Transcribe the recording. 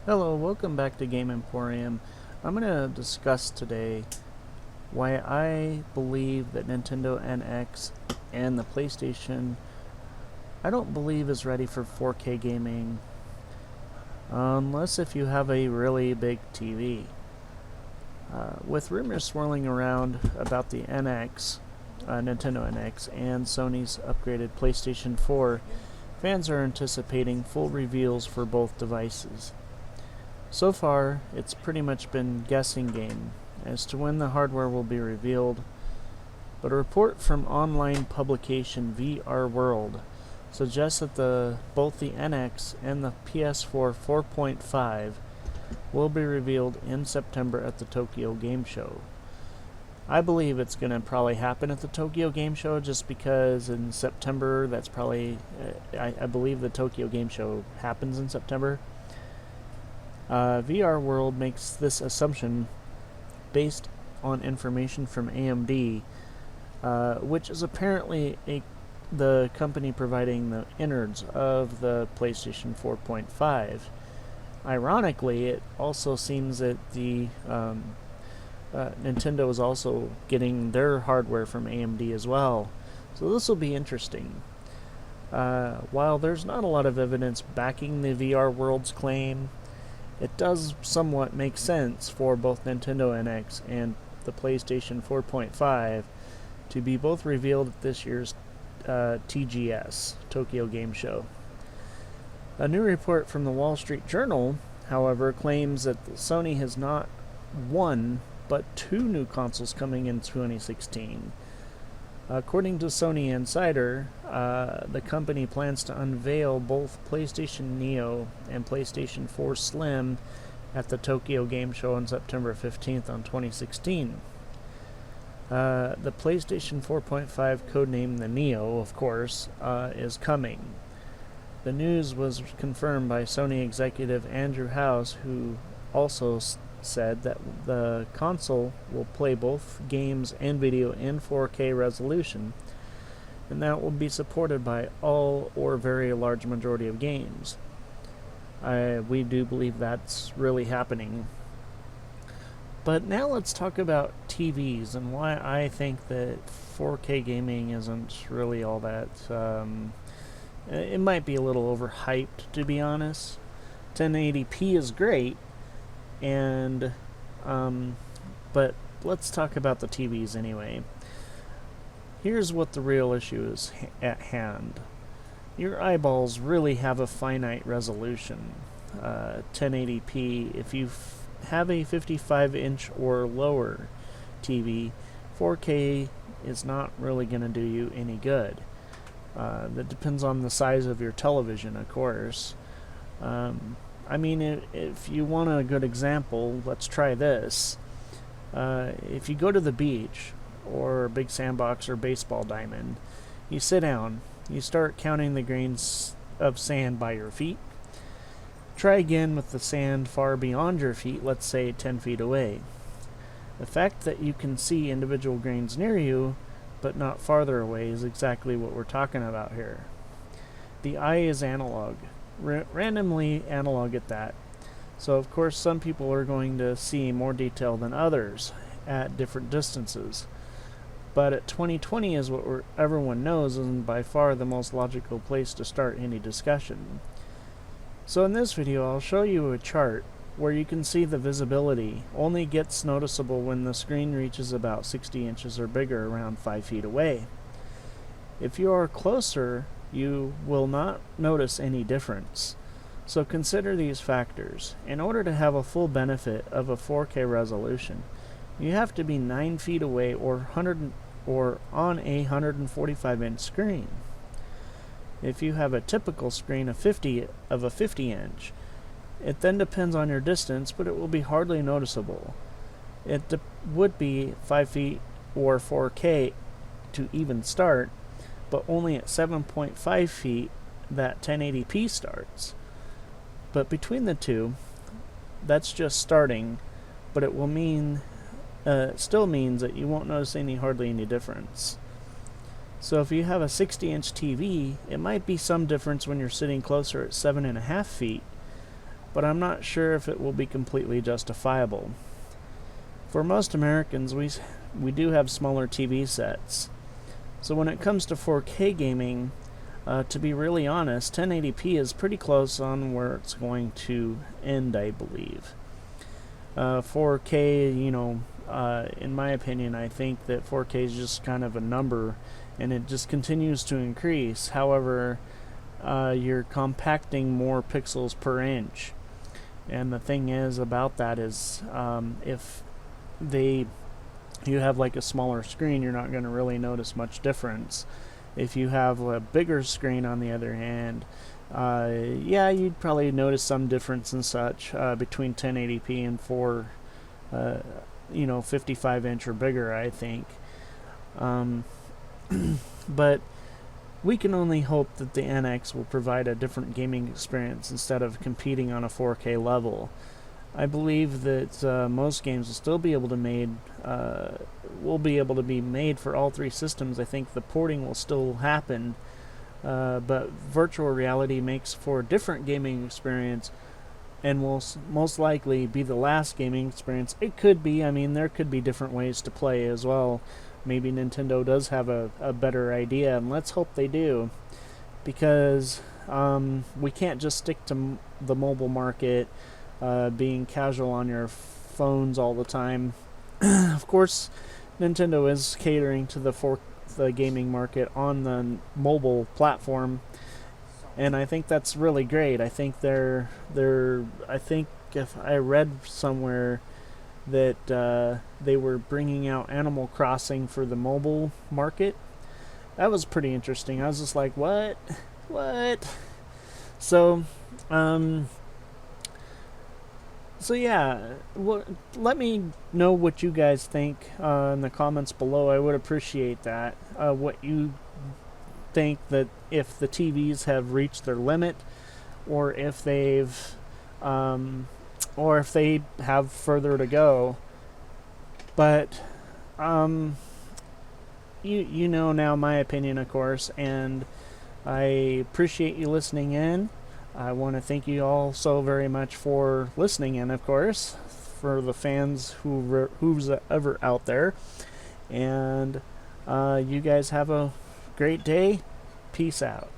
Hello, welcome back to Game Emporium. I'm going to discuss today why I believe that Nintendo NX and the PlayStation I don't believe is ready for 4K gaming unless if you have a really big TV. With rumors swirling around about the NX, Nintendo NX, and Sony's upgraded PlayStation 4, fans are anticipating full reveals for both devices. So far, it's pretty much been guessing game as to when the hardware will be revealed, but a report from online publication VR World suggests that both the NX and the PS4 4.5 will be revealed in September at the Tokyo Game Show. I believe it's going to probably happen at the Tokyo Game Show just because in September, that's probably, I believe the Tokyo Game Show happens in September. VR World makes this assumption based on information from AMD, which is apparently the company providing the innards of the PlayStation 4.5. Ironically, it also seems that the Nintendo is also getting their hardware from AMD as well. So this will be interesting. While there's not a lot of evidence backing the VR World's claim, it does somewhat make sense for both Nintendo NX and the PlayStation 4.5 to be both revealed at this year's TGS, Tokyo Game Show. A new report from the Wall Street Journal, however, claims that Sony has not one, but two new consoles coming in 2016. According to Sony Insider, the company plans to unveil both PlayStation Neo and PlayStation 4 Slim at the Tokyo Game Show on September 15th on 2016. The PlayStation 4.5, codenamed the Neo, of course, is coming. The news was confirmed by Sony executive Andrew House, who also said that the console will play both games and video in 4K resolution, and that will be supported by all or very large majority of games. We do believe that's really happening. But now let's talk about TVs and why I think that 4K gaming isn't really all that. It might be a little overhyped, to be honest. 1080p is great, and but let's talk about the TVs anyway. Here's what the real issue is at hand. Your eyeballs really have a finite resolution. 1080p, if you have a 55-inch or lower TV, 4K is not really going to do you any good. That depends on the size of your television, of course. I mean, if you want a good example, let's try this. If you go to the beach, or a big sandbox or baseball diamond, you sit down, you start counting the grains of sand by your feet. Try again with the sand far beyond your feet, let's say 10 feet away. The fact that you can see individual grains near you, but not farther away, is exactly what we're talking about here. The eye is analog. Randomly analog at that. So of course some people are going to see more detail than others at different distances. But at 2020 is what everyone knows and by far the most logical place to start any discussion. So in this video I'll show you a chart where you can see the visibility only gets noticeable when the screen reaches about 60 inches or bigger around 5 feet away. If you are closer, you will not notice any difference. So consider these factors. In order to have a full benefit of a 4K resolution, you have to be 9 feet away or on a 145-inch screen. If you have a typical screen of a 50-inch, it then depends on your distance, but it will be hardly noticeable. It would be 5 feet or 4K to even start, but only at 7.5 feet that 1080p starts. But between the two, that's just starting, but it will still means that you won't notice hardly any difference. So if you have a 60-inch TV, it might be some difference when you're sitting closer at 7.5 feet, but I'm not sure if it will be completely justifiable. For most Americans, we do have smaller TV sets. So when it comes to 4K gaming, to be really honest, 1080p is pretty close on where it's going to end, I believe. 4K, in my opinion, I think that 4K is just kind of a number, and it just continues to increase. However, you're compacting more pixels per inch. And the thing is about that is, if you have like a smaller screen, you're not going to really notice much difference. If you have a bigger screen, on the other hand, you'd probably notice some difference and such between 1080p and 55 inch or bigger, I think. But we can only hope that the NX will provide a different gaming experience instead of competing on a 4K level. I believe that most games will still be able to be made for all three systems. I think the porting will still happen, but virtual reality makes for a different gaming experience, and will most likely be the last gaming experience. It could be. I mean, there could be different ways to play as well. Maybe Nintendo does have a better idea, and let's hope they do, because we can't just stick to the mobile market, being casual on your phones all the time. Of course, Nintendo is catering to the gaming market on the mobile platform, and I think that's really great. I think I think if I read somewhere that they were bringing out Animal Crossing for the mobile market. That was pretty interesting. I was just like, what? So, yeah, let me know what you guys think in the comments below. I would appreciate that. What you think, that if the TVs have reached their limit, or if they have further to go. But you know now my opinion, of course, and I appreciate you listening in. I want to thank you all so very much for listening in, of course, for the fans who's ever out there. And you guys have a great day. Peace out.